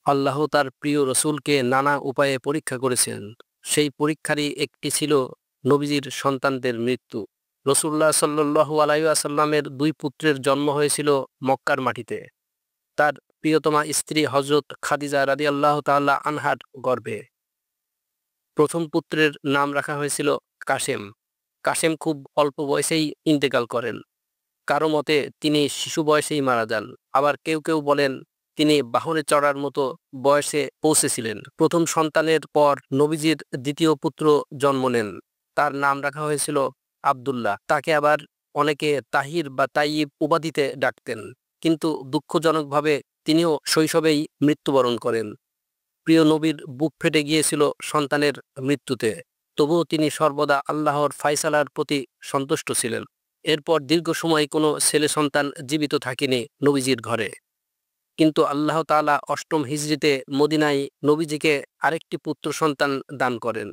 আল্লাহ তার প্রিয় রসুলকে নানা উপায়ে পরীক্ষা করেছেন। সেই পরীক্ষারই একটি ছিল নবীজির সন্তানদের মৃত্যু। রসুল্লাহ সাল্লু আলাইসাল্লামের দুই পুত্রের জন্ম হয়েছিল মক্কার মাটিতে। তার প্রিয়তমা স্ত্রী হজরত খাদিজা রাদিয়াল্লাহু তাআলা আনহার গর্ভে। প্রথম পুত্রের নাম রাখা হয়েছিল কাসেম। কাসেম খুব অল্প বয়সেই ইন্তেকাল করেন। কারো মতে তিনি শিশু বয়সেই মারা যান, আবার কেউ কেউ বলেন তিনি বাহনে চড়ার মতো বয়সে পৌঁছেছিলেন। প্রথম সন্তানের পর নবীজির দ্বিতীয় পুত্র জন্ম নেন। তার নাম রাখা হয়েছিল আব্দুল্লাহ। তাকে আবার অনেকে তাহির বা তাইয়িব উপাধিতে ডাকতেন, কিন্তু দুঃখজনকভাবে তিনিও শৈশবেই মৃত্যুবরণ করেন। প্রিয় নবীর বুক ফেটে গিয়েছিল সন্তানের মৃত্যুতে, তবুও তিনি সর্বদা আল্লাহর ফায়সালার প্রতি সন্তুষ্ট ছিলেন। এরপর দীর্ঘ সময় কোনো ছেলে সন্তান জীবিত থাকেনি নবীজির ঘরে। কিন্তু আল্লাহ তাআলা অষ্টম হিজরিতে মদিনায় নবীজিকে আরেকটি পুত্র সন্তান দান করেন।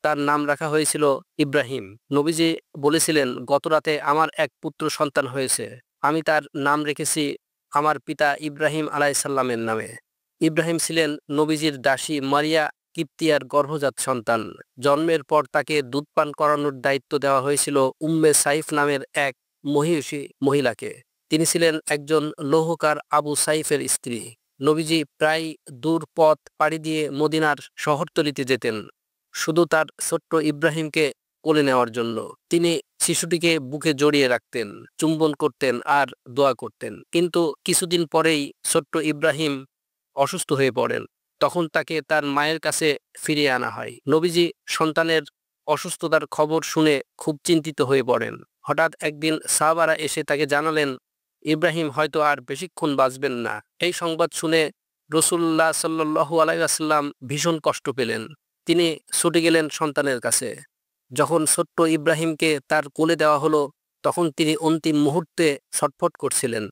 তার নাম রাখা হয়েছিল ইব্রাহিম। নবীজি বলেছিলেন, গতরাতে আমার এক পুত্র সন্তান হয়েছে, আমি তার নাম রেখেছি আমার পিতা ইব্রাহিম আলাইসাল্লামের নামে। ইব্রাহিম ছিলেন নবীজির দাসী মারিয়া কিপ্তিয়ার গর্ভজাত সন্তান। জন্মের পর তাকে দুধ পান করানোর দায়িত্ব দেওয়া হয়েছিল উম্মে সাইফ নামের এক মহিষী মহিলাকে। তিনি ছিলেন একজন লৌহকার আবু সাইফের স্ত্রী। নবীজি প্রায় দূর পথ পাড়ি দিয়ে মদিনার শহরতলিতে যেতেন, শুধু তার ছোট্ট ইব্রাহিমকে কোলে নেওয়ার জন্য। তিনি শিশুটিকে বুকে জড়িয়ে রাখতেন, চুম্বন করতেন আর দোয়া করতেন। কিন্তু কিছুদিন পরেই ছোট্ট ইব্রাহিম অসুস্থ হয়ে পড়েন। তখন তাকে তার মায়ের কাছে ফিরিয়ে আনা হয়। নবীজি সন্তানের অসুস্থতার খবর শুনে খুব চিন্তিত হয়ে পড়েন। হঠাৎ একদিন সাহাবারা এসে তাকে জানালেন, ইব্রাহিম হয়তো আর বেশিক্ষণ বাঁচবেন না। এই সংবাদ শুনে রসুল্লাহ সাল্লু আলাইসাল্লাম ভীষণ কষ্ট পেলেন। তিনি ছুটে গেলেন সন্তানের কাছে। যখন ছোট্ট ইব্রাহিমকে তার কোলে দেওয়া হলো, তখন তিনি অন্তিম মুহূর্তে ছটফট করছিলেন।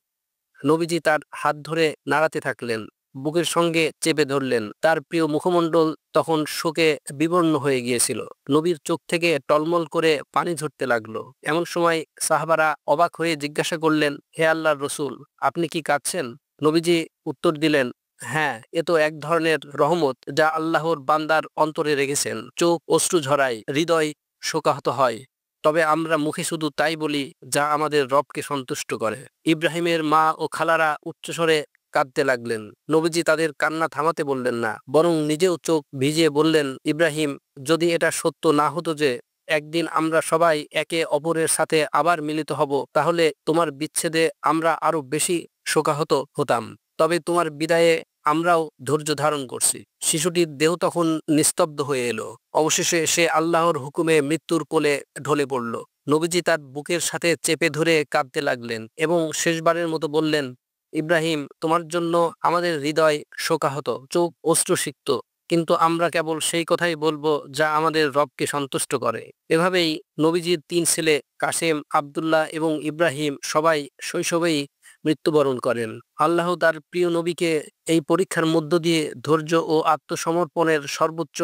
নবীজি তার হাত ধরে নাড়াতে থাকলেন, বুকের সঙ্গে চেপে ধরলেন। তার প্রিয় মুখমণ্ডল তখন শোকে বিবর্ণ হয়ে গিয়েছিল। নবীর চোখ থেকে টলমল করে পানি ঝরতে লাগলো। এমন সময় সাহাবারা অবাক হয়ে জিজ্ঞাসা করলেন, হে আল্লাহর রসুল, আপনি কি কাঁদছেন? নবীজি উত্তর দিলেন, হ্যাঁ, এ তো এক ধরনের রহমত যা আল্লাহর বান্দার অন্তরে রেখেছেন। চোখ অশ্রু ঝরায়, হৃদয় শোকাহত হয়, তবে আমরা মুখে শুধু তাই বলি যা আমাদের রবকে সন্তুষ্ট করে। ইব্রাহিমের মা ও খালারা উচ্চস্বরে কাঁদতে লাগলেন। নবীজি তাদের কান্না থামাতে বললেন না, বরং নিজেও চোখ ভিজিয়ে বললেন, ইব্রাহিম, যদি এটা সত্য না হতো যে একদিন আমরা সবাই একে অপরের সাথে আবার মিলিত হব, তাহলে তোমার বিচ্ছেদে আমরা আরো বেশি শোকাহত হতাম। তবে তোমার বিদায়ে আমরাও ধৈর্য ধারণ করছি। শিশুটির দেহ তখন নিস্তব্ধ হয়ে এলো। অবশেষে সে আল্লাহর হুকুমে মৃত্যুর কোলে ঢলে পড়ল। নবীজি তার বুকের সাথে চেপে ধরে কাঁদতে লাগলেন এবং শেষবারের মতো বললেন, ইব্রাহিম, তোমার জন্য আমাদের হৃদয় শোকাহত, চোখ অশ্রুসিক্ত, কিন্তু আমরা কেবল সেই কথাই বলবো যা আমাদের রবকে সন্তুষ্ট করে। এভাবেই নবীজির তিন ছেলে কাসেম, আব্দুল্লাহ এবং ইব্রাহিম সবাই শৈশবেই মৃত্যুবরণ করেন। আল্লাহ তার প্রিয় নবীকে এই পরীক্ষার মধ্য দিয়ে ধৈর্য ও আত্মসমর্পণের সর্বোচ্চ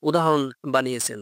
উদাহরণ বানিয়েছেন।